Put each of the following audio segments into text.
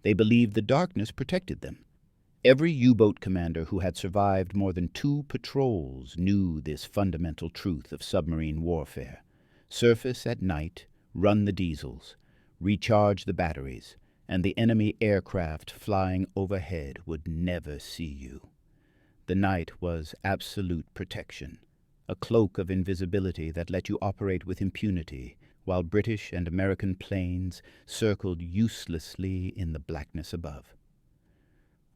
They believed the darkness protected them. Every U-boat commander who had survived more than 2 patrols knew this fundamental truth of submarine warfare. Surface at night, run the diesels, recharge the batteries, and the enemy aircraft flying overhead would never see you. The night was absolute protection, a cloak of invisibility that let you operate with impunity, while British and American planes circled uselessly in the blackness above.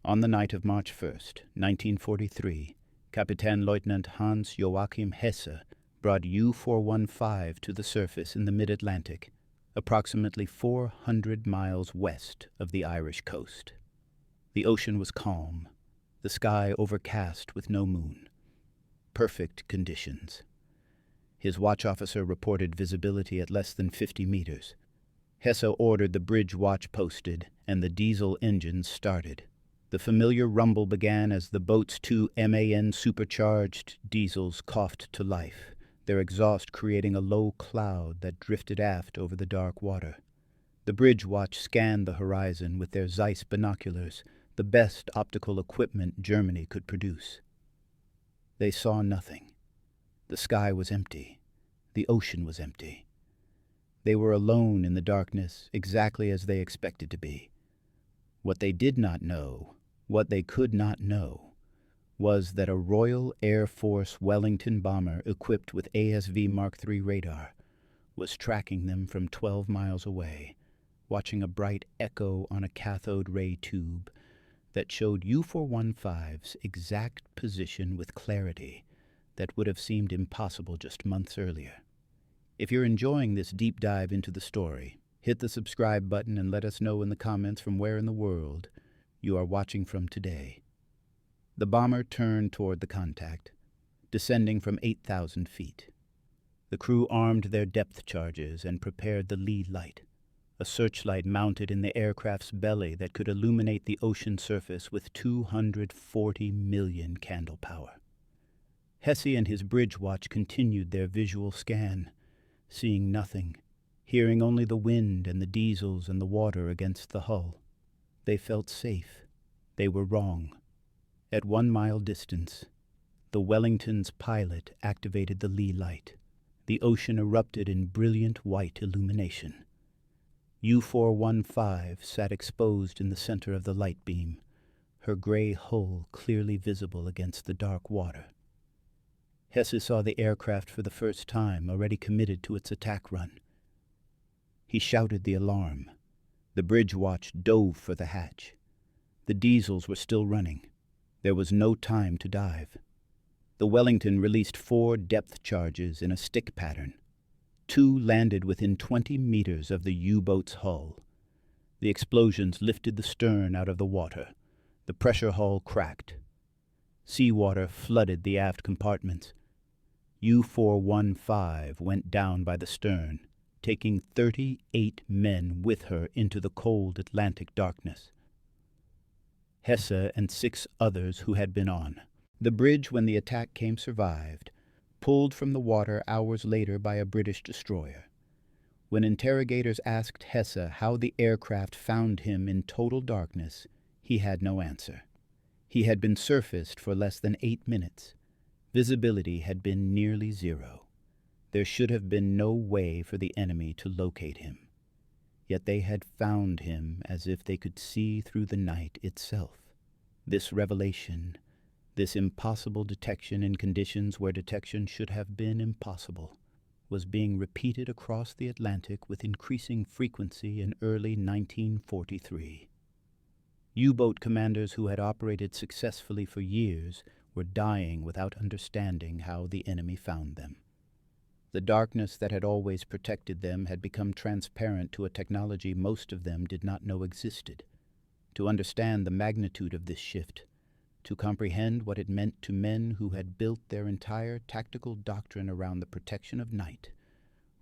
On the night of March 1st, 1943, Kapitän-Leutnant Hans Joachim Hesse brought U-415 to the surface in the mid-Atlantic, approximately 400 miles west of the Irish coast. The ocean was calm, the sky overcast with no moon. Perfect conditions. His watch officer reported visibility at less than 50 meters. Hesse ordered the bridge watch posted, and the diesel engines started. The familiar rumble began as the boat's 2 MAN supercharged diesels coughed to life, their exhaust creating a low cloud that drifted aft over the dark water. The bridge watch scanned the horizon with their Zeiss binoculars, the best optical equipment Germany could produce. They saw nothing. The sky was empty. The ocean was empty. They were alone in the darkness, exactly as they expected to be. What they did not know, what they could not know, was that a Royal Air Force Wellington bomber equipped with ASV Mark III radar was tracking them from 12 miles away, watching a bright echo on a cathode ray tube that showed U-415's exact position with clarity that would have seemed impossible just months earlier. If you're enjoying this deep dive into the story, hit the subscribe button and let us know in the comments from where in the world you are watching from today. The bomber turned toward the contact, descending from 8,000 feet. The crew armed their depth charges and prepared the lead light, a searchlight mounted in the aircraft's belly that could illuminate the ocean surface with 240 million candle power. Hesse and his bridge watch continued their visual scan, seeing nothing, hearing only the wind and the diesels and the water against the hull. They felt safe. They were wrong. At 1 mile distance, the Wellington's pilot activated the lee light. The ocean erupted in brilliant white illumination. U-415 sat exposed in the center of the light beam, her gray hull clearly visible against the dark water. Hesse saw the aircraft for the first time, already committed to its attack run. He shouted the alarm. The bridge watch dove for the hatch. The diesels were still running. There was no time to dive. The Wellington released 4 depth charges in a stick pattern. 2 landed within 20 meters of the U-boat's hull. The explosions lifted the stern out of the water. The pressure hull cracked. Seawater flooded the aft compartments. U-415 went down by the stern, taking 38 men with her into the cold Atlantic darkness. Hesse and 6 others who had been on. The bridge, when the attack came, survived, pulled from the water hours later by a British destroyer. When interrogators asked Hesse how the aircraft found him in total darkness, he had no answer. He had been surfaced for less than 8 minutes. Visibility had been nearly 0. There should have been no way for the enemy to locate him. Yet they had found him as if they could see through the night itself. This revelation, this impossible detection in conditions where detection should have been impossible, was being repeated across the Atlantic with increasing frequency in early 1943. U-boat commanders who had operated successfully for years were dying without understanding how the enemy found them. The darkness that had always protected them had become transparent to a technology most of them did not know existed. To understand the magnitude of this shift, to comprehend what it meant to men who had built their entire tactical doctrine around the protection of night,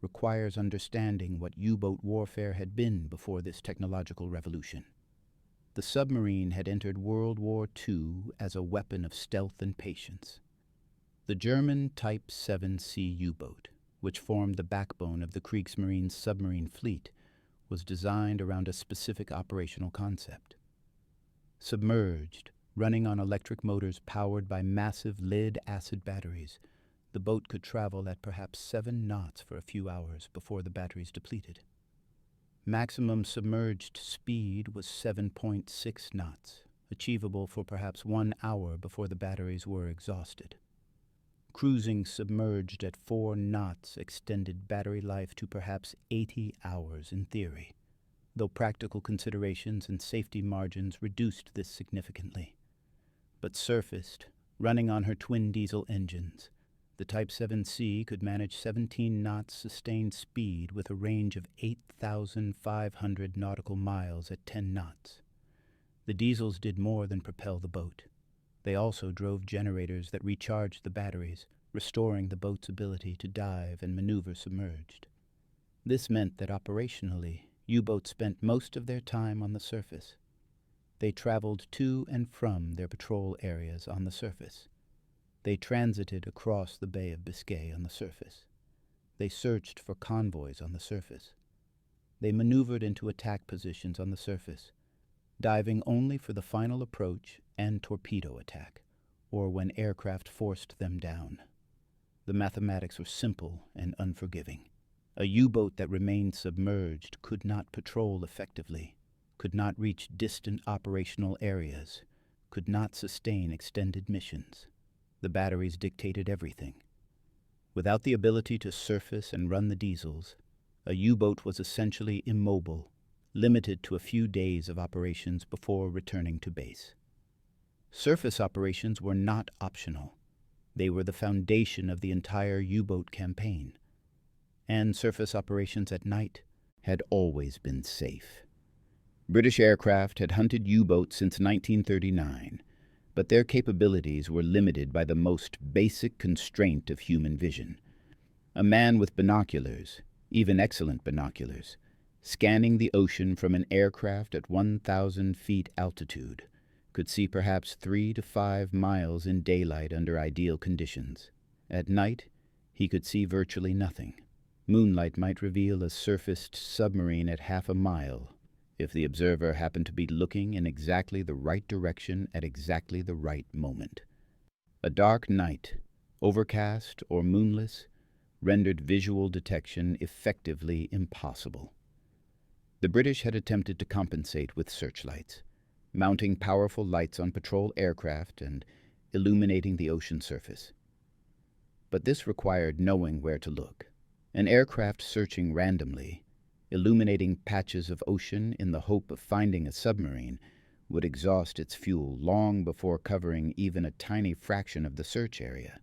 requires understanding what U-boat warfare had been before this technological revolution. The submarine had entered World War II as a weapon of stealth and patience. The German Type 7C U-boat, which formed the backbone of the Kriegsmarine submarine fleet, was designed around a specific operational concept. Submerged, running on electric motors powered by massive lead-acid batteries, the boat could travel at perhaps 7 knots for a few hours before the batteries depleted. Maximum submerged speed was 7.6 knots, achievable for perhaps 1 hour before the batteries were exhausted. Cruising submerged at 4 knots extended battery life to perhaps 80 hours in theory, though practical considerations and safety margins reduced this significantly. But surfaced, running on her twin diesel engines, the Type 7C could manage 17 knots sustained speed with a range of 8,500 nautical miles at 10 knots. The diesels did more than propel the boat. They also drove generators that recharged the batteries, restoring the boat's ability to dive and maneuver submerged. This meant that operationally, U-boats spent most of their time on the surface. They traveled to and from their patrol areas on the surface. They transited across the Bay of Biscay on the surface. They searched for convoys on the surface. They maneuvered into attack positions on the surface, diving only for the final approach and torpedo attack, or when aircraft forced them down. The mathematics were simple and unforgiving. A U-boat that remained submerged could not patrol effectively, could not reach distant operational areas, could not sustain extended missions. The batteries dictated everything. Without the ability to surface and run the diesels, a U-boat was essentially immobile, limited to a few days of operations before returning to base. Surface operations were not optional. They were the foundation of the entire U-boat campaign. And surface operations at night had always been safe. British aircraft had hunted U-boats since 1939, but their capabilities were limited by the most basic constraint of human vision. A man with binoculars, even excellent binoculars, scanning the ocean from an aircraft at 1,000 feet altitude, could see perhaps 3 to 5 miles in daylight under ideal conditions. At night, he could see virtually nothing. Moonlight might reveal a surfaced submarine at half a mile, if the observer happened to be looking in exactly the right direction at exactly the right moment. A dark night, overcast or moonless, rendered visual detection effectively impossible. The British had attempted to compensate with searchlights, mounting powerful lights on patrol aircraft and illuminating the ocean surface. But this required knowing where to look. An aircraft searching randomly, illuminating patches of ocean in the hope of finding a submarine, would exhaust its fuel long before covering even a tiny fraction of the search area.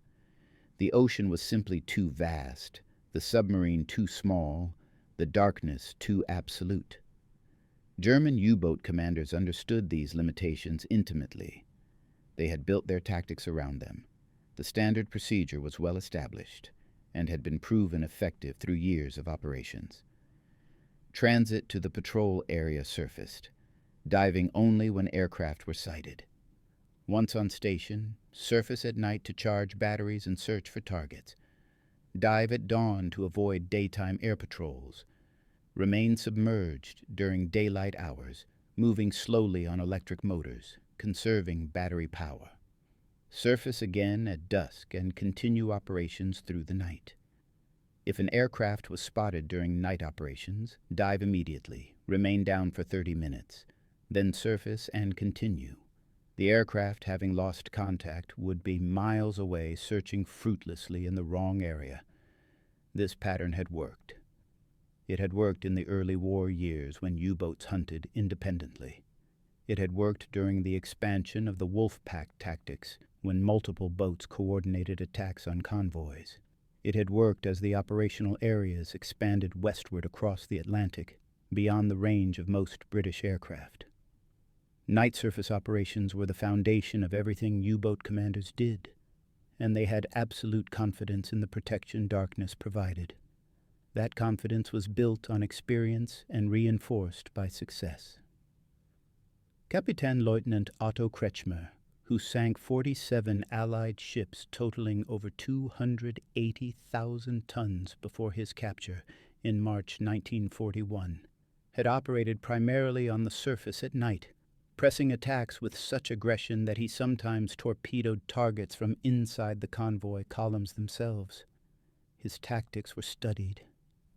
The ocean was simply too vast, the submarine too small, the darkness too absolute. German U-boat commanders understood these limitations intimately. They had built their tactics around them. The standard procedure was well established and had been proven effective through years of operations. Transit to the patrol area surfaced, diving only when aircraft were sighted. Once on station, surface at night to charge batteries and search for targets. Dive at dawn to avoid daytime air patrols. Remain submerged during daylight hours, moving slowly on electric motors, conserving battery power. Surface again at dusk and continue operations through the night. If an aircraft was spotted during night operations, dive immediately, remain down for 30 minutes, then surface and continue. The aircraft, having lost contact, would be miles away searching fruitlessly in the wrong area. This pattern had worked. It had worked in the early war years when U-boats hunted independently. It had worked during the expansion of the wolf pack tactics when multiple boats coordinated attacks on convoys. It had worked as the operational areas expanded westward across the Atlantic, beyond the range of most British aircraft. Night surface operations were the foundation of everything U-boat commanders did, and they had absolute confidence in the protection darkness provided. That confidence was built on experience and reinforced by success. Kapitän-Leutnant Otto Kretschmer, who sank 47 Allied ships totaling over 280,000 tons before his capture in March 1941, had operated primarily on the surface at night, pressing attacks with such aggression that he sometimes torpedoed targets from inside the convoy columns themselves. His tactics were studied,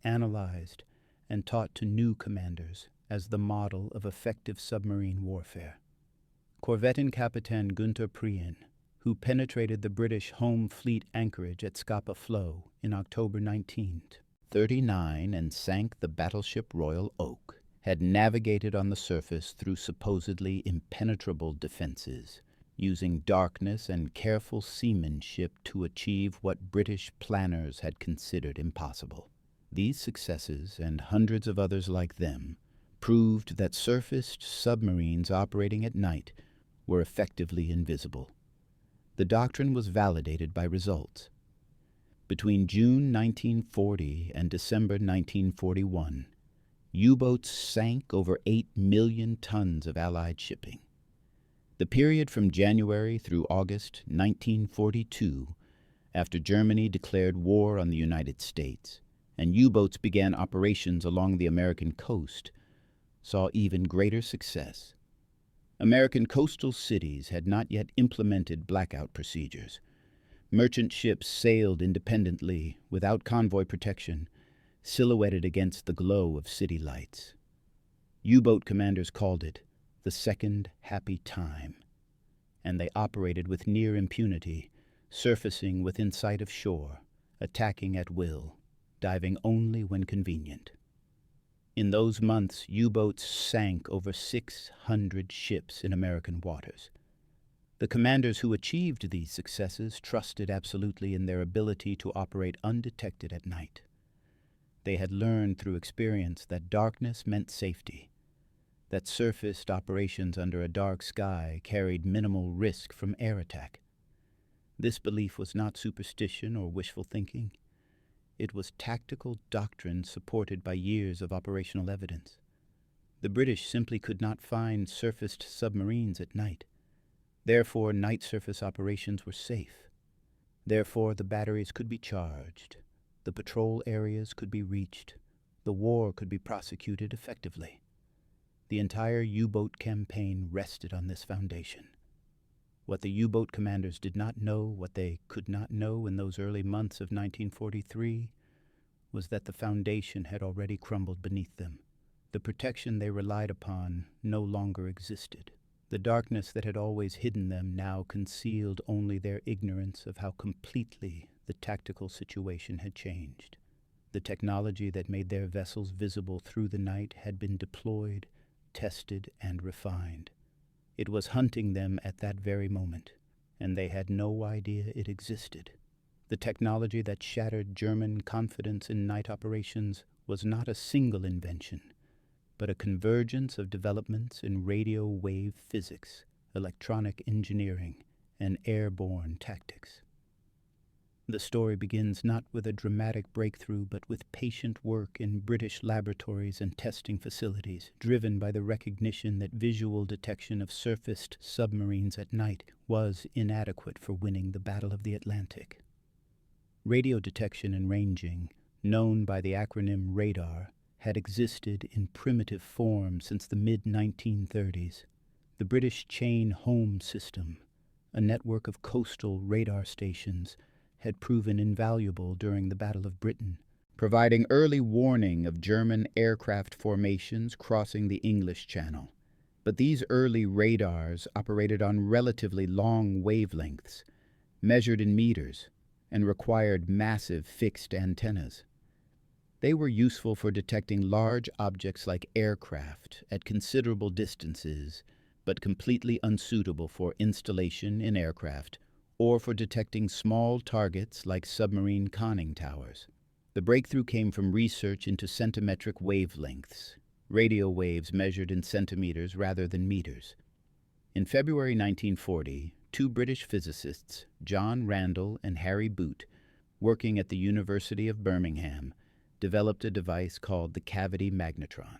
analyzed, and taught to new commanders as the model of effective submarine warfare. Corvettin-Captain Günther Prien, who penetrated the British home fleet anchorage at Scapa Flow in October 1939 and sank the battleship Royal Oak, had navigated on the surface through supposedly impenetrable defenses, using darkness and careful seamanship to achieve what British planners had considered impossible. These successes, and hundreds of others like them, proved that surfaced submarines operating at night were effectively invisible. The doctrine was validated by results. Between June 1940 and December 1941, U-boats sank over 8 million tons of Allied shipping. The period from January through August 1942, after Germany declared war on the United States and U-boats began operations along the American coast, saw even greater success. American coastal cities had not yet implemented blackout procedures. Merchant ships sailed independently, without convoy protection, silhouetted against the glow of city lights. U-boat commanders called it the second happy time, and they operated with near impunity, surfacing within sight of shore, attacking at will, diving only when convenient. In those months, U-boats sank over 600 ships in American waters. The commanders who achieved these successes trusted absolutely in their ability to operate undetected at night. They had learned through experience that darkness meant safety, that surfaced operations under a dark sky carried minimal risk from air attack. This belief was not superstition or wishful thinking. It was tactical doctrine supported by years of operational evidence. The British simply could not find surfaced submarines at night. Therefore, night surface operations were safe. Therefore, the batteries could be charged, the patrol areas could be reached, the war could be prosecuted effectively. The entire U-boat campaign rested on this foundation. What the U-boat commanders did not know, what they could not know in those early months of 1943, was that the foundation had already crumbled beneath them. The protection they relied upon no longer existed. The darkness that had always hidden them now concealed only their ignorance of how completely the tactical situation had changed. The technology that made their vessels visible through the night had been deployed, tested, and refined. It was hunting them at that very moment, and they had no idea it existed. The technology that shattered German confidence in night operations was not a single invention, but a convergence of developments in radio wave physics, electronic engineering, and airborne tactics. The story begins not with a dramatic breakthrough, but with patient work in British laboratories and testing facilities, driven by the recognition that visual detection of surfaced submarines at night was inadequate for winning the Battle of the Atlantic. Radio detection and ranging, known by the acronym radar, had existed in primitive form since the mid-1930s. The British Chain Home System, a network of coastal radar stations, had proven invaluable during the Battle of Britain, providing early warning of German aircraft formations crossing the English Channel. But these early radars operated on relatively long wavelengths, measured in meters, and required massive fixed antennas. They were useful for detecting large objects like aircraft at considerable distances, but completely unsuitable for installation in aircraft or for detecting small targets like submarine conning towers. The breakthrough came from research into centimetric wavelengths, radio waves measured in centimeters rather than meters. In February 1940, two British physicists, John Randall and Harry Boot, working at the University of Birmingham, developed a device called the cavity magnetron.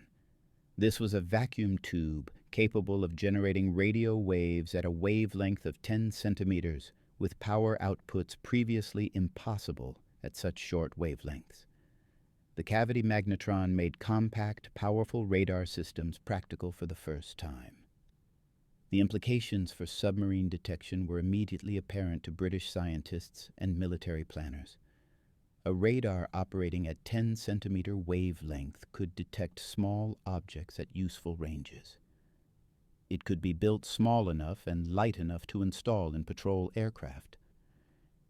This was a vacuum tube capable of generating radio waves at a wavelength of 10 centimeters, with power outputs previously impossible at such short wavelengths. the cavity magnetron made compact, powerful radar systems practical for the first time. The implications for submarine detection were immediately apparent to British scientists and military planners. A radar operating at 10-centimeter wavelength could detect small objects at useful ranges. It could be built small enough and light enough to install in patrol aircraft,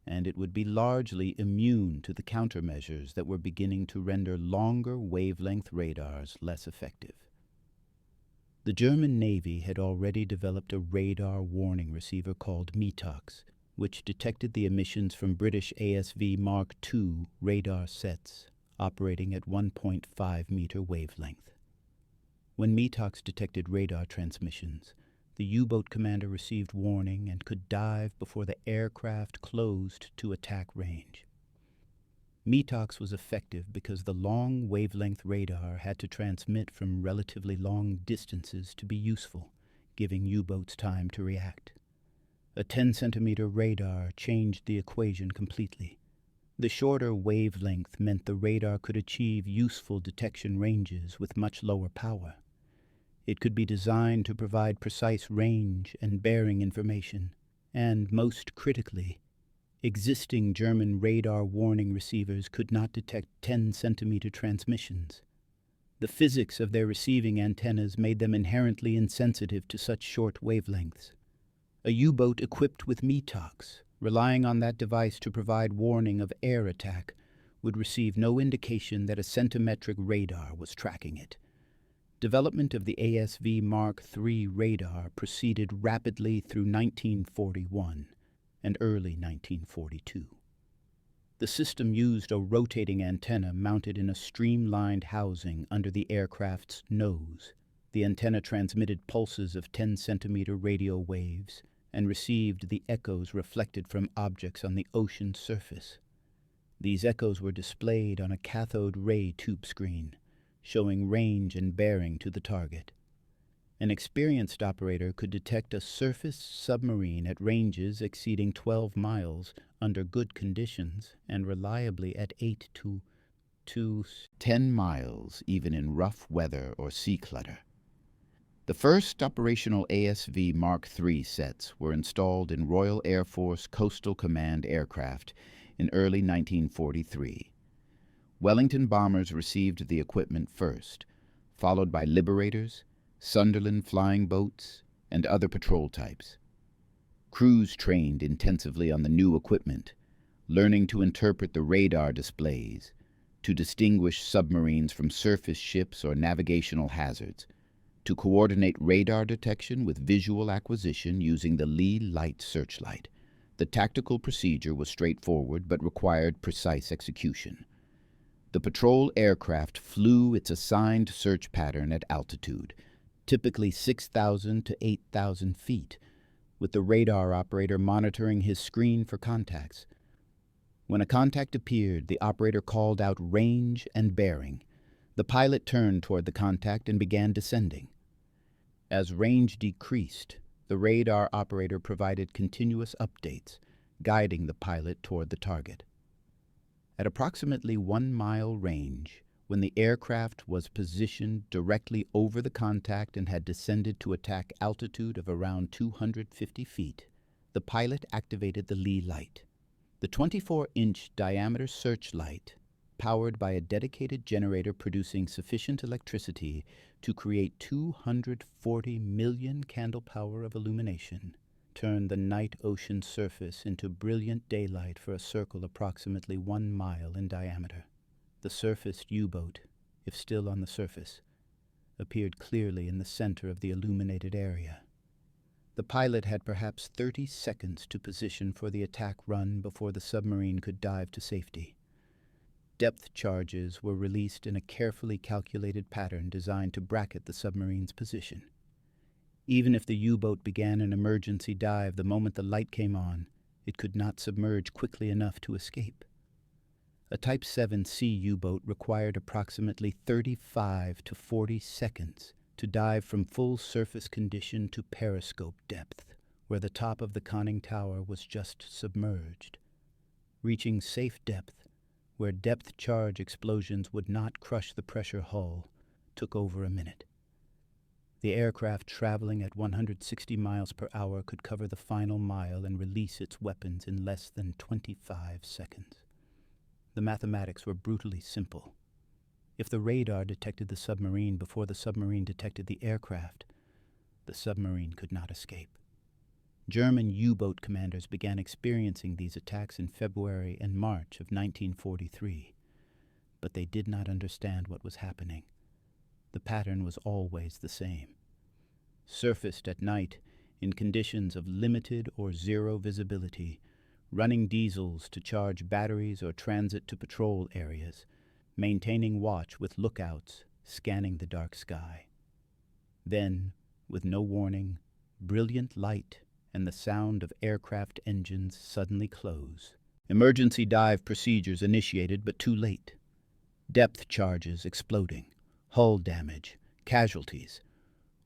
and it would be largely immune to the countermeasures that were beginning to render longer wavelength radars less effective. The German Navy had already developed a radar warning receiver called METOX, which detected the emissions from British ASV Mark II radar sets operating at 1.5-meter wavelength. When METOX detected radar transmissions, the U-boat commander received warning and could dive before the aircraft closed to attack range. METOX was effective because the long wavelength radar had to transmit from relatively long distances to be useful, giving U-boats time to react. A 10-centimeter radar changed the equation completely. The shorter wavelength meant the radar could achieve useful detection ranges with much lower power. It could be designed to provide precise range and bearing information, and, most critically, existing German radar warning receivers could not detect 10-centimeter transmissions. The physics of their receiving antennas made them inherently insensitive to such short wavelengths. A U-boat equipped with METOX, relying on that device to provide warning of air attack, would receive no indication that a centimetric radar was tracking it. Development of the ASV Mark III radar proceeded rapidly through 1941 and early 1942. The system used a rotating antenna mounted in a streamlined housing under the aircraft's nose. The antenna transmitted pulses of 10-centimeter radio waves and received the echoes reflected from objects on the ocean surface. These echoes were displayed on a cathode ray tube screen, showing range and bearing to the target. An experienced operator could detect a surface submarine at ranges exceeding 12 miles under good conditions and reliably at 8 to 10 miles, even in rough weather or sea clutter. The first operational ASV Mark III sets were installed in Royal Air Force Coastal Command aircraft in early 1943. Wellington bombers received the equipment first, followed by Liberators, Sunderland flying boats, and other patrol types. Crews trained intensively on the new equipment, learning to interpret the radar displays, to distinguish submarines from surface ships or navigational hazards, to coordinate radar detection with visual acquisition using the Lee Light searchlight. The tactical procedure was straightforward but required precise execution. The patrol aircraft flew its assigned search pattern at altitude, typically 6,000 to 8,000 feet, with the radar operator monitoring his screen for contacts. When a contact appeared, the operator called out range and bearing. The pilot turned toward the contact and began descending. As range decreased, the radar operator provided continuous updates, guiding the pilot toward the target. At approximately 1 mile range, when the aircraft was positioned directly over the contact and had descended to attack altitude of around 250 feet, the pilot activated the Lee light. The 24-inch diameter searchlight, powered by a dedicated generator producing sufficient electricity to create 240 million candle power of illumination, turned the night ocean surface into brilliant daylight for a circle approximately 1 mile in diameter. The surfaced U-boat, if still on the surface, appeared clearly in the center of the illuminated area. The pilot had perhaps 30 seconds to position for the attack run before the submarine could dive to safety. Depth charges were released in a carefully calculated pattern designed to bracket the submarine's position. Even if the U-boat began an emergency dive the moment the light came on, it could not submerge quickly enough to escape. A Type 7C U-boat required approximately 35 to 40 seconds to dive from full surface condition to periscope depth, where the top of the conning tower was just submerged. Reaching safe depth where depth charge explosions would not crush the pressure hull, took over a minute. The aircraft traveling at 160 miles per hour could cover the final mile and release its weapons in less than 25 seconds. The mathematics were brutally simple. If the radar detected the submarine before the submarine detected the aircraft, the submarine could not escape. German U-boat commanders began experiencing these attacks in February and March of 1943, but they did not understand what was happening. The pattern was always the same. Surfaced at night in conditions of limited or zero visibility, running diesels to charge batteries or transit to patrol areas, maintaining watch with lookouts, scanning the dark sky. Then, with no warning, brilliant light and the sound of aircraft engines suddenly close. Emergency dive procedures initiated, but too late. Depth charges exploding, hull damage, casualties,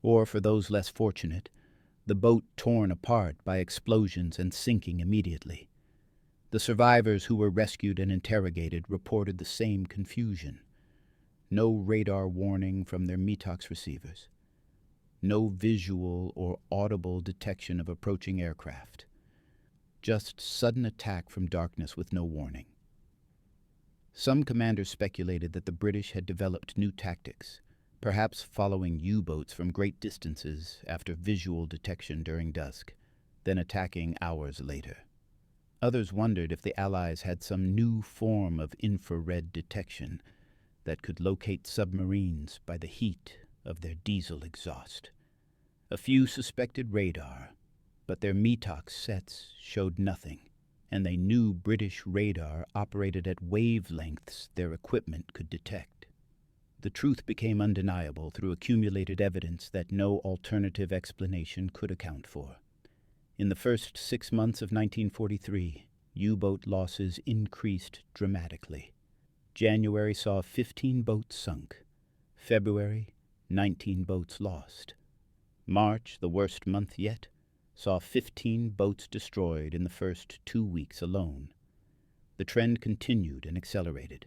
or for those less fortunate, the boat torn apart by explosions and sinking immediately. The survivors who were rescued and interrogated reported the same confusion. No radar warning from their METOX receivers. No visual or audible detection of approaching aircraft. Just sudden attack from darkness with no warning. Some commanders speculated that the British had developed new tactics, perhaps following U-boats from great distances after visual detection during dusk, then attacking hours later. Others wondered if the Allies had some new form of infrared detection that could locate submarines by the heat of their diesel exhaust. A few suspected radar, but their METOX sets showed nothing, and they knew British radar operated at wavelengths their equipment could detect. The truth became undeniable through accumulated evidence that no alternative explanation could account for. In the first 6 months of 1943, U-boat losses increased dramatically. January saw 15 boats sunk. February, 19 boats lost. March, the worst month yet, saw 15 boats destroyed in the first 2 weeks alone. The trend continued and accelerated.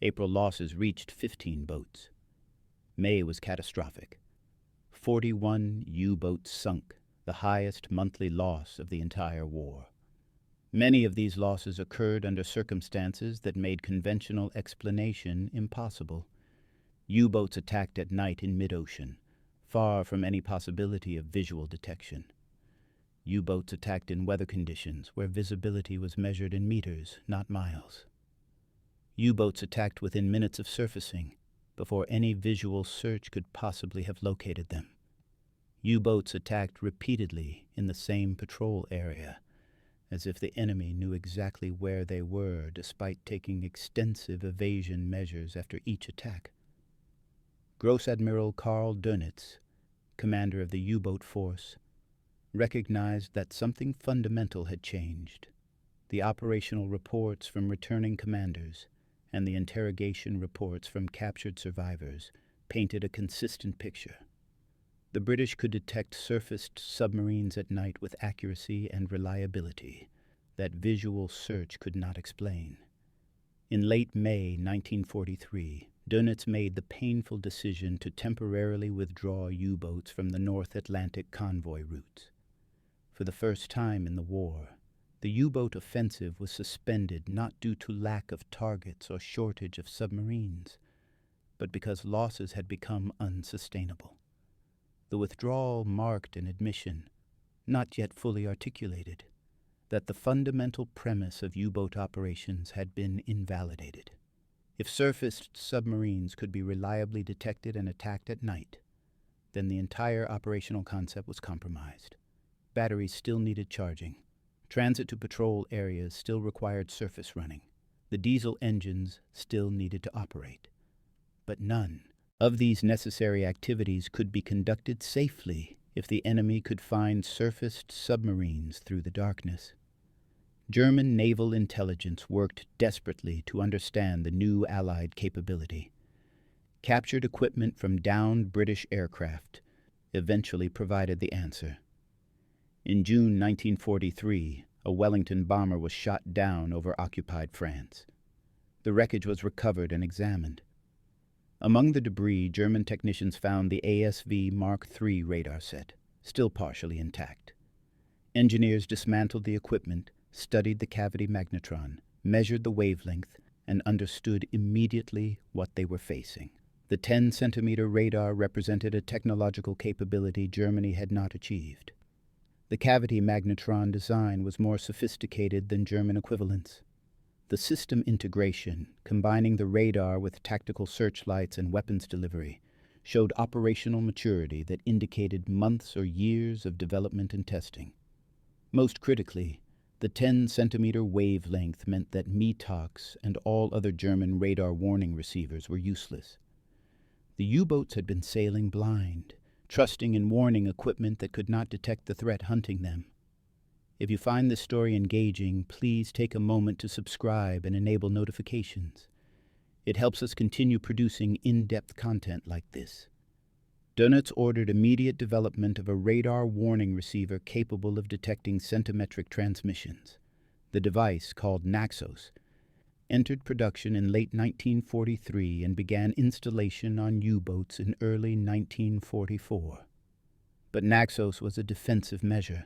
April losses reached 15 boats. May was catastrophic. 41 U-boats sunk, the highest monthly loss of the entire war. Many of these losses occurred under circumstances that made conventional explanation impossible. U-boats attacked at night in mid-ocean, far from any possibility of visual detection. U-boats attacked in weather conditions where visibility was measured in meters, not miles. U-boats attacked within minutes of surfacing, before any visual search could possibly have located them. U-boats attacked repeatedly in the same patrol area, as if the enemy knew exactly where they were despite taking extensive evasion measures after each attack. Gross Admiral Karl Dönitz, commander of the U-boat force, recognized that something fundamental had changed. The operational reports from returning commanders and the interrogation reports from captured survivors painted a consistent picture. The British could detect surfaced submarines at night with accuracy and reliability that visual search could not explain. In late May 1943, Dönitz made the painful decision to temporarily withdraw U-boats from the North Atlantic convoy routes. For the first time in the war, the U-boat offensive was suspended not due to lack of targets or shortage of submarines, but because losses had become unsustainable. The withdrawal marked an admission, not yet fully articulated, that the fundamental premise of U-boat operations had been invalidated. If surfaced submarines could be reliably detected and attacked at night, then the entire operational concept was compromised. Batteries still needed charging. Transit to patrol areas still required surface running. The diesel engines still needed to operate. But none of these necessary activities could be conducted safely if the enemy could find surfaced submarines through the darkness. German naval intelligence worked desperately to understand the new Allied capability. Captured equipment from downed British aircraft eventually provided the answer. In June 1943, a Wellington bomber was shot down over occupied France. The wreckage was recovered and examined. Among the debris, German technicians found the ASV Mark III radar set, still partially intact. Engineers dismantled the equipment, studied the cavity magnetron, measured the wavelength, and understood immediately what they were facing. The 10-centimeter radar represented a technological capability Germany had not achieved. The cavity magnetron design was more sophisticated than German equivalents. The system integration, combining the radar with tactical searchlights and weapons delivery, showed operational maturity that indicated months or years of development and testing. Most critically, the 10-centimeter wavelength meant that METOX and all other German radar warning receivers were useless. The U-boats had been sailing blind, trusting in warning equipment that could not detect the threat hunting them. If you find this story engaging, please take a moment to subscribe and enable notifications. It helps us continue producing in-depth content like this. Dönitz ordered immediate development of a radar warning receiver capable of detecting centimetric transmissions. The device, called Naxos, entered production in late 1943 and began installation on U-boats in early 1944. But Naxos was a defensive measure,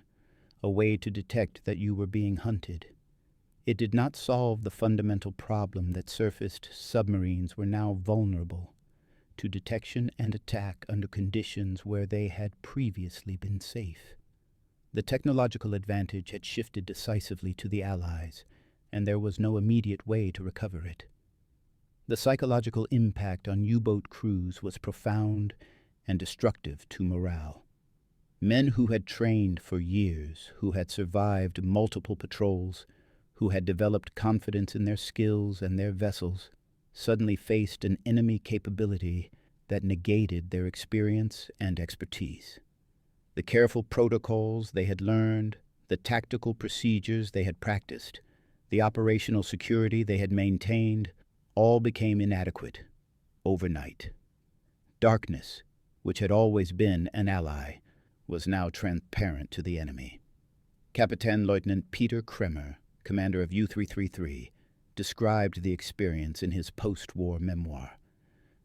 a way to detect that you were being hunted. It did not solve the fundamental problem that surfaced submarines were now vulnerable to detection and attack under conditions where they had previously been safe. The technological advantage had shifted decisively to the Allies, and there was no immediate way to recover it. The psychological impact on U-boat crews was profound and destructive to morale. Men who had trained for years, who had survived multiple patrols, who had developed confidence in their skills and their vessels, suddenly faced an enemy capability that negated their experience and expertise. The careful protocols they had learned, the tactical procedures they had practiced, the operational security they had maintained, all became inadequate overnight. Darkness, which had always been an ally, was now transparent to the enemy. Captain Lieutenant Peter Kremer, commander of U-333, described the experience in his post-war memoir.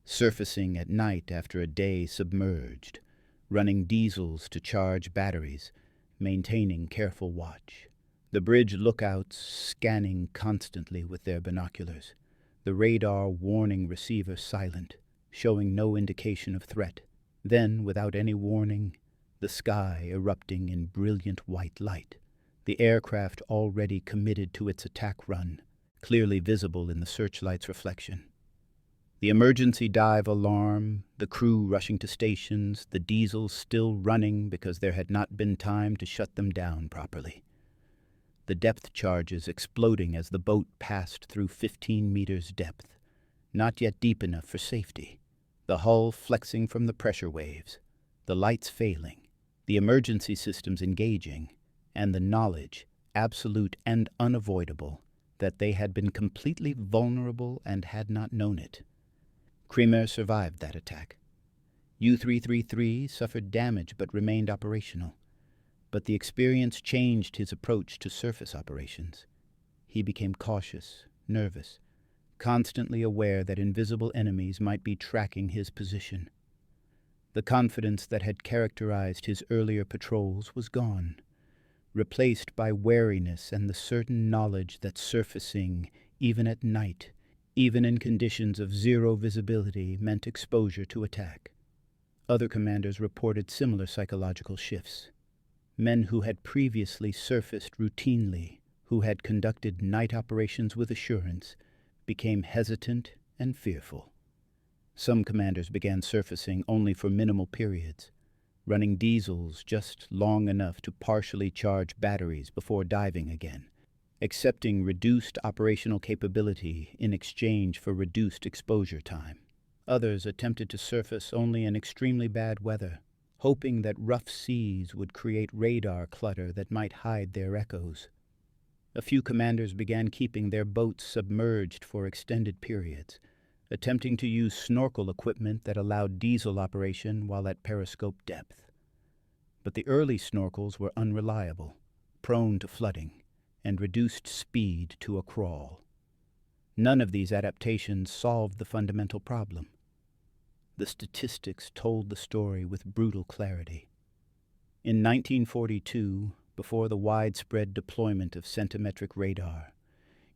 Surfacing at night after a day submerged, running diesels to charge batteries, maintaining careful watch. The bridge lookouts scanning constantly with their binoculars. The radar warning receiver silent, showing no indication of threat. Then, without any warning, the sky erupting in brilliant white light. The aircraft already committed to its attack run, clearly visible in the searchlight's reflection. The emergency dive alarm, the crew rushing to stations, the diesels still running because there had not been time to shut them down properly. The depth charges exploding as the boat passed through 15 meters depth, not yet deep enough for safety. The hull flexing from the pressure waves, the lights failing, the emergency systems engaging, and the knowledge, absolute and unavoidable, that they had been completely vulnerable and had not known it. Kremer survived that attack. U-333 suffered damage but remained operational. But the experience changed his approach to surface operations. He became cautious, nervous, constantly aware that invisible enemies might be tracking his position. The confidence that had characterized his earlier patrols was gone, replaced by wariness and the certain knowledge that surfacing, even at night, even in conditions of zero visibility, meant exposure to attack. Other commanders reported similar psychological shifts. Men who had previously surfaced routinely, who had conducted night operations with assurance, became hesitant and fearful. Some commanders began surfacing only for minimal periods, running diesels just long enough to partially charge batteries before diving again, accepting reduced operational capability in exchange for reduced exposure time. Others attempted to surface only in extremely bad weather, hoping that rough seas would create radar clutter that might hide their echoes. A few commanders began keeping their boats submerged for extended periods, attempting to use snorkel equipment that allowed diesel operation while at periscope depth. But the early snorkels were unreliable, prone to flooding, and reduced speed to a crawl. None of these adaptations solved the fundamental problem. The statistics told the story with brutal clarity. In 1942, before the widespread deployment of centimetric radar,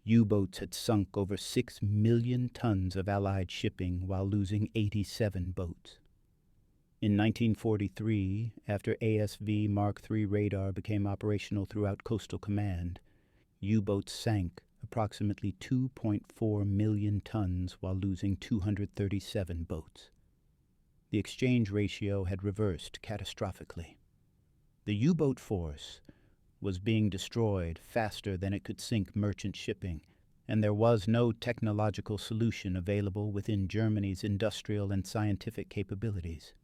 U-boats had sunk over 6 million tons of Allied shipping while losing 87 boats. In 1943, after ASV Mark III radar became operational throughout Coastal Command, U-boats sank approximately 2.4 million tons while losing 237 boats. The exchange ratio had reversed catastrophically. The U-boat force was being destroyed faster than it could sink merchant shipping, and there was no technological solution available within Germany's industrial and scientific capabilities.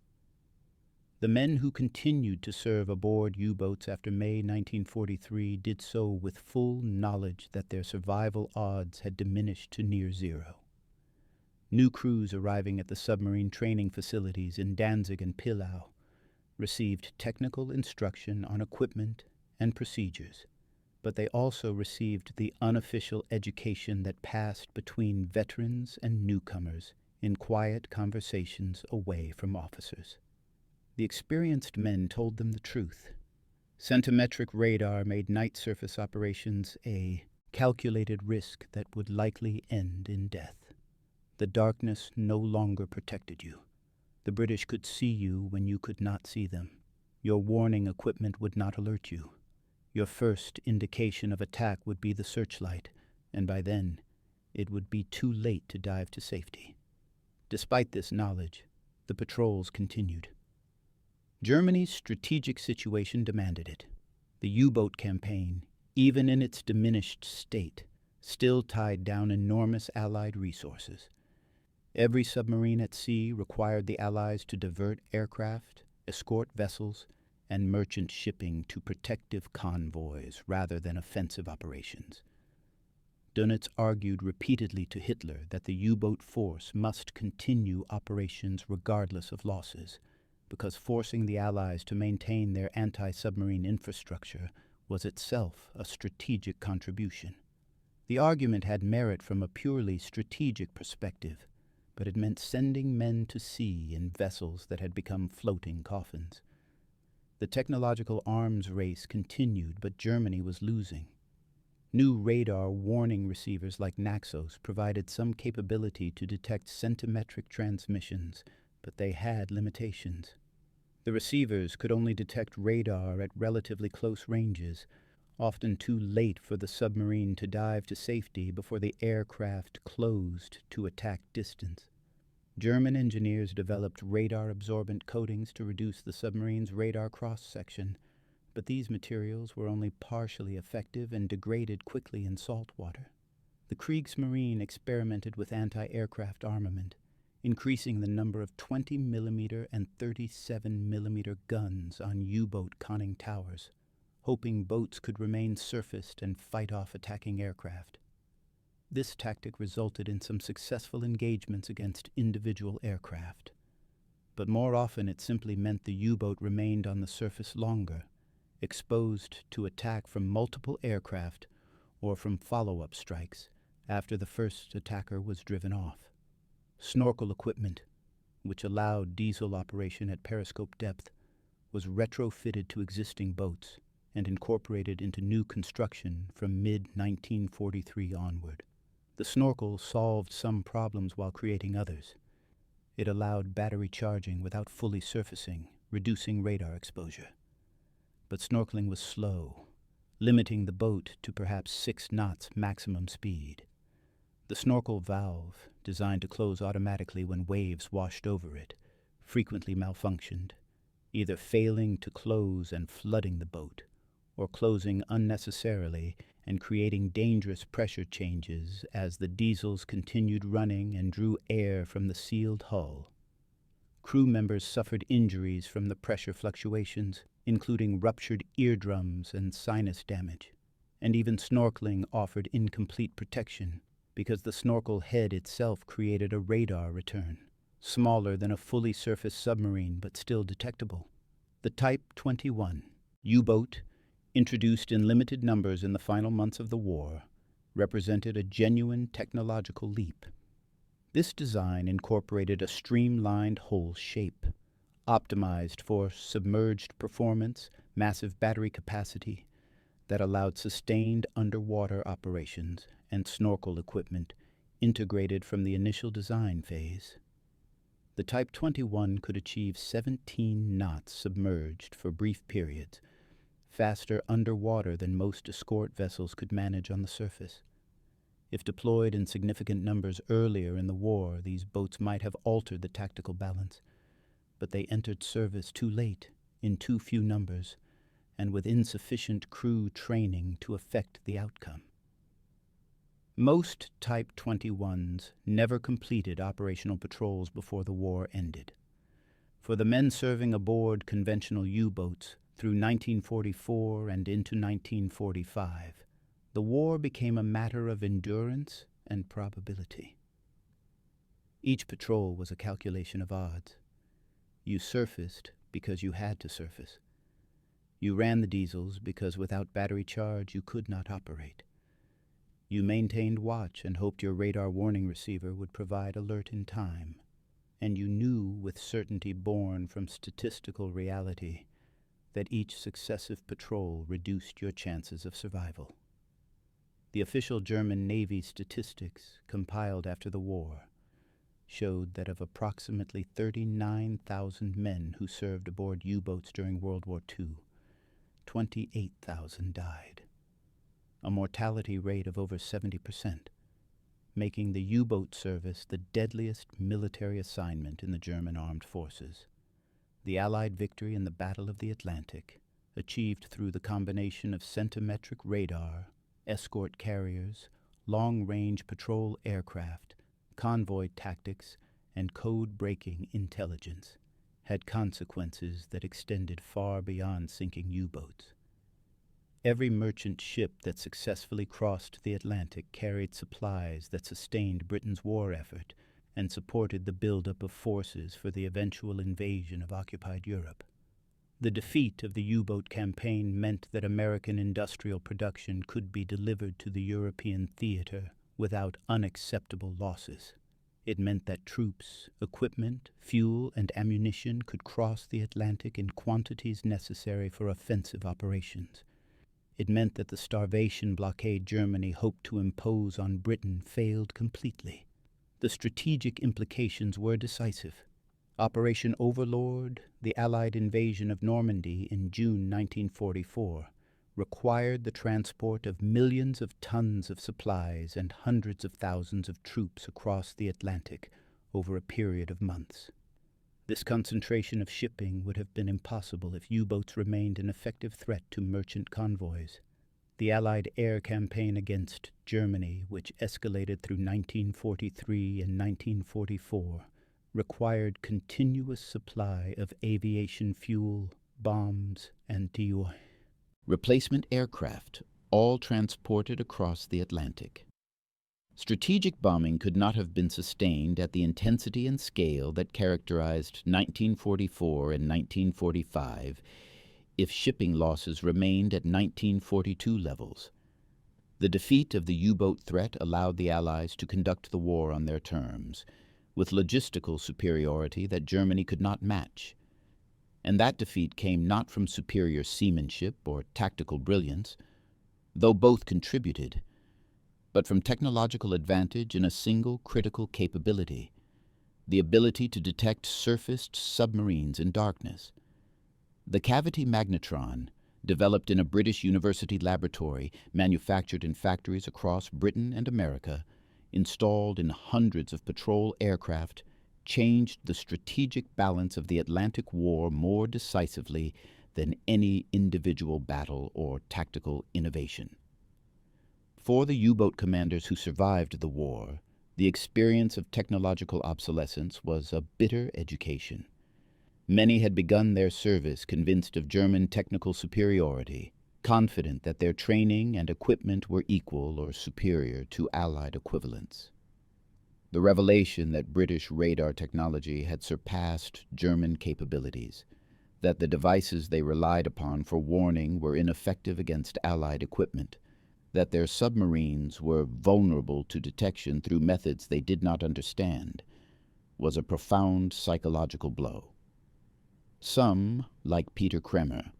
The men who continued to serve aboard U-boats after May 1943 did so with full knowledge that their survival odds had diminished to near zero. New crews arriving at the submarine training facilities in Danzig and Pillau received technical instruction on equipment and procedures, but they also received the unofficial education that passed between veterans and newcomers in quiet conversations away from officers. The experienced men told them the truth. Centimetric radar made night surface operations a calculated risk that would likely end in death. The darkness no longer protected you. The British could see you when you could not see them. Your warning equipment would not alert you. Your first indication of attack would be the searchlight, and by then, it would be too late to dive to safety. Despite this knowledge, the patrols continued. Germany's strategic situation demanded it. The U-boat campaign, even in its diminished state, still tied down enormous Allied resources. Every submarine at sea required the Allies to divert aircraft, escort vessels, and merchant shipping to protective convoys rather than offensive operations. Dönitz argued repeatedly to Hitler that the U-boat force must continue operations regardless of losses, because forcing the Allies to maintain their anti-submarine infrastructure was itself a strategic contribution. The argument had merit from a purely strategic perspective, but it meant sending men to sea in vessels that had become floating coffins. The technological arms race continued, but Germany was losing. New radar warning receivers like Naxos provided some capability to detect centimetric transmissions, but they had limitations. The receivers could only detect radar at relatively close ranges, often too late for the submarine to dive to safety before the aircraft closed to attack distance. German engineers developed radar-absorbent coatings to reduce the submarine's radar cross-section, but these materials were only partially effective and degraded quickly in salt water. The Kriegsmarine experimented with anti-aircraft armament, increasing the number of 20mm and 37mm guns on U-boat conning towers, hoping boats could remain surfaced and fight off attacking aircraft. This tactic resulted in some successful engagements against individual aircraft, but more often it simply meant the U-boat remained on the surface longer, exposed to attack from multiple aircraft or from follow-up strikes after the first attacker was driven off. Snorkel equipment, which allowed diesel operation at periscope depth, was retrofitted to existing boats and incorporated into new construction from mid-1943 onward. The snorkel solved some problems while creating others. It allowed battery charging without fully surfacing, reducing radar exposure. But snorkeling was slow, limiting the boat to perhaps 6 knots maximum speed. The snorkel valve, designed to close automatically when waves washed over it, frequently malfunctioned, either failing to close and flooding the boat, or closing unnecessarily and creating dangerous pressure changes as the diesels continued running and drew air from the sealed hull. Crew members suffered injuries from the pressure fluctuations, including ruptured eardrums and sinus damage, and even snorkeling offered incomplete protection because the snorkel head itself created a radar return, smaller than a fully surfaced submarine but still detectable. The Type 21 U-boat, introduced in limited numbers in the final months of the war, represented a genuine technological leap. This design incorporated a streamlined hull shape, optimized for submerged performance, massive battery capacity, that allowed sustained underwater operations and snorkel equipment integrated from the initial design phase. The Type 21 could achieve 17 knots submerged for brief periods, faster underwater than most escort vessels could manage on the surface. If deployed in significant numbers earlier in the war, these boats might have altered the tactical balance, but they entered service too late, in too few numbers, and with insufficient crew training to affect the outcome. Most Type 21s never completed operational patrols before the war ended. For the men serving aboard conventional U-boats through 1944 and into 1945, the war became a matter of endurance and probability. Each patrol was a calculation of odds. You surfaced because you had to surface. You ran the diesels because without battery charge you could not operate. You maintained watch and hoped your radar warning receiver would provide alert in time. And you knew with certainty born from statistical reality that each successive patrol reduced your chances of survival. The official German Navy statistics, compiled after the war, showed that of approximately 39,000 men who served aboard U-boats during World War II, 28,000 died, a mortality rate of over 70%, making the U-boat service the deadliest military assignment in the German armed forces. The Allied victory in the Battle of the Atlantic, achieved through the combination of centimetric radar, escort carriers, long-range patrol aircraft, convoy tactics, and code-breaking intelligence, had consequences that extended far beyond sinking U-boats. Every merchant ship that successfully crossed the Atlantic carried supplies that sustained Britain's war effort and supported the buildup of forces for the eventual invasion of occupied Europe. The defeat of the U-boat campaign meant that American industrial production could be delivered to the European theater without unacceptable losses. It meant that troops, equipment, fuel, and ammunition could cross the Atlantic in quantities necessary for offensive operations. It meant that the starvation blockade Germany hoped to impose on Britain failed completely. The strategic implications were decisive. Operation Overlord, the Allied invasion of Normandy in June 1944, required the transport of millions of tons of supplies and hundreds of thousands of troops across the Atlantic over a period of months. This concentration of shipping would have been impossible if U-boats remained an effective threat to merchant convoys. The Allied air campaign against Germany, which escalated through 1943 and 1944, required continuous supply of aviation fuel, bombs, and replacement aircraft, all transported across the Atlantic. Strategic bombing could not have been sustained at the intensity and scale that characterized 1944 and 1945 if shipping losses remained at 1942 levels. The defeat of the U-boat threat allowed the Allies to conduct the war on their terms, with logistical superiority that Germany could not match. And that defeat came not from superior seamanship or tactical brilliance, though both contributed, but from technological advantage in a single critical capability, the ability to detect surfaced submarines in darkness. The cavity magnetron, developed in a British university laboratory, manufactured in factories across Britain and America, installed in hundreds of patrol aircraft, changed the strategic balance of the Atlantic War more decisively than any individual battle or tactical innovation. For the U-boat commanders who survived the war, the experience of technological obsolescence was a bitter education. Many had begun their service convinced of German technical superiority, confident that their training and equipment were equal or superior to Allied equivalents. The revelation that British radar technology had surpassed German capabilities, that the devices they relied upon for warning were ineffective against Allied equipment, That their submarines were vulnerable to detection through methods they did not understand was a profound psychological blow. Some, like Peter Kremer,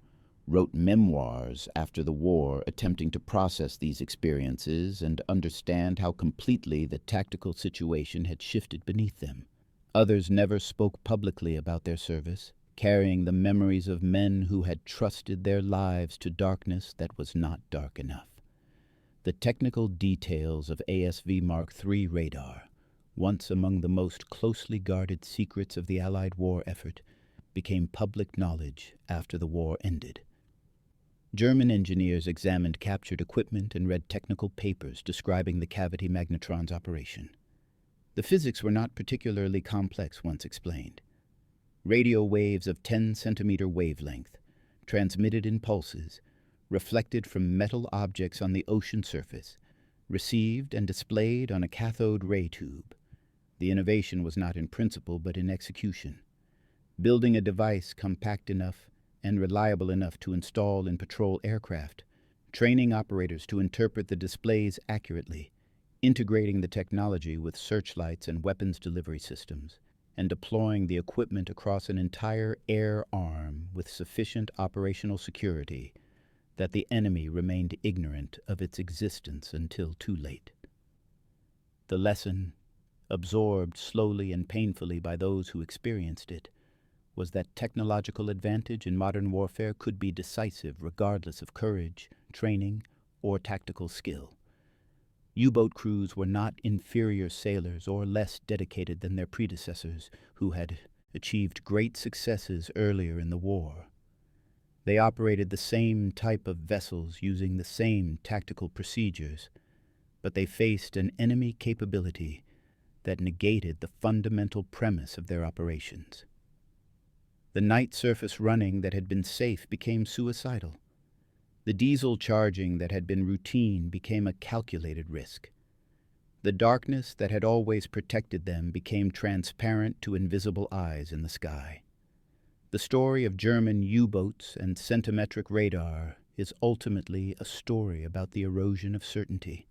wrote memoirs after the war attempting to process these experiences and understand how completely the tactical situation had shifted beneath them. Others never spoke publicly about their service, carrying the memories of men who had trusted their lives to darkness that was not dark enough. The technical details of ASV Mark III radar, once among the most closely guarded secrets of the Allied war effort, became public knowledge after the war ended. German engineers examined captured equipment and read technical papers describing the cavity magnetron's operation. The physics were not particularly complex once explained. Radio waves of 10-centimeter wavelength, transmitted in pulses, reflected from metal objects on the ocean surface, received and displayed on a cathode ray tube. The innovation was not in principle but in execution. Building a device compact enough and reliable enough to install in patrol aircraft, training operators to interpret the displays accurately, integrating the technology with searchlights and weapons delivery systems, and deploying the equipment across an entire air arm with sufficient operational security that the enemy remained ignorant of its existence until too late. The lesson, absorbed slowly and painfully by those who experienced it, was that technological advantage in modern warfare could be decisive regardless of courage, training, or tactical skill. U-boat crews were not inferior sailors or less dedicated than their predecessors who had achieved great successes earlier in the war. They operated the same type of vessels using the same tactical procedures, but they faced an enemy capability that negated the fundamental premise of their operations. The night surface running that had been safe became suicidal. The diesel charging that had been routine became a calculated risk. The darkness that had always protected them became transparent to invisible eyes in the sky. The story of German U-boats and centimetric radar is ultimately a story about the erosion of certainty.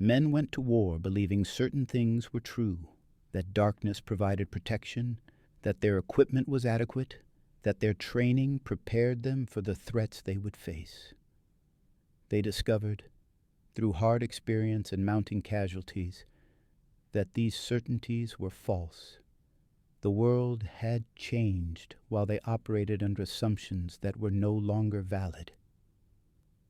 Men went to war believing certain things were true, that darkness provided protection, that their equipment was adequate, that their training prepared them for the threats they would face. They discovered, through hard experience and mounting casualties, that these certainties were false. The world had changed while they operated under assumptions that were no longer valid.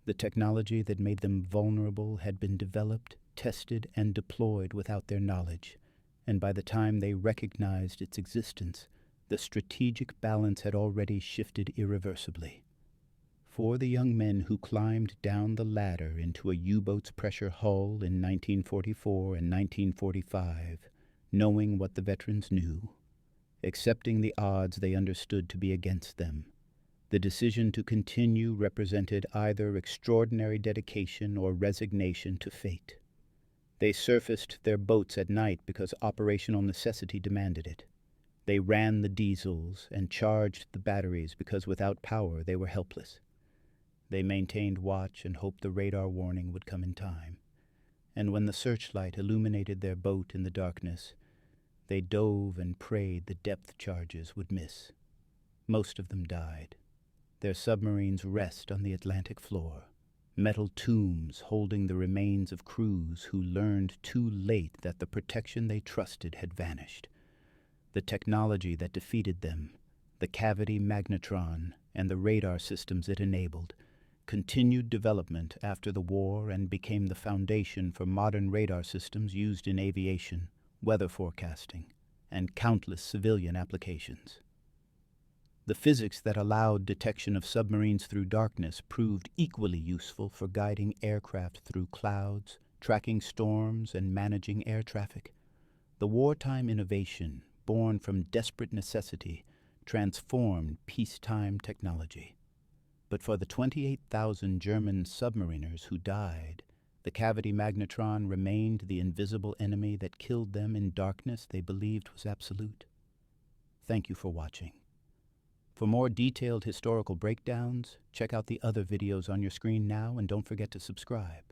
The technology that made them vulnerable had been developed, tested, and deployed without their knowledge, and by the time they recognized its existence, the strategic balance had already shifted irreversibly. For the young men who climbed down the ladder into a U-boat's pressure hull in 1944 and 1945, knowing what the veterans knew, accepting the odds they understood to be against them, the decision to continue represented either extraordinary dedication or resignation to fate. They surfaced their boats at night because operational necessity demanded it. They ran the diesels and charged the batteries because without power they were helpless. They maintained watch and hoped the radar warning would come in time. And when the searchlight illuminated their boat in the darkness, they dove and prayed the depth charges would miss. Most of them died. Their submarines rest on the Atlantic floor, metal tombs holding the remains of crews who learned too late that the protection they trusted had vanished. The technology that defeated them, the cavity magnetron and the radar systems it enabled, continued development after the war and became the foundation for modern radar systems used in aviation, weather forecasting, and countless civilian applications. The physics that allowed detection of submarines through darkness proved equally useful for guiding aircraft through clouds, tracking storms, and managing air traffic. The wartime innovation, born from desperate necessity, transformed peacetime technology. But for the 28,000 German submariners who died, the cavity magnetron remained the invisible enemy that killed them in darkness they believed was absolute. Thank you for watching. For more detailed historical breakdowns, check out the other videos on your screen now and don't forget to subscribe.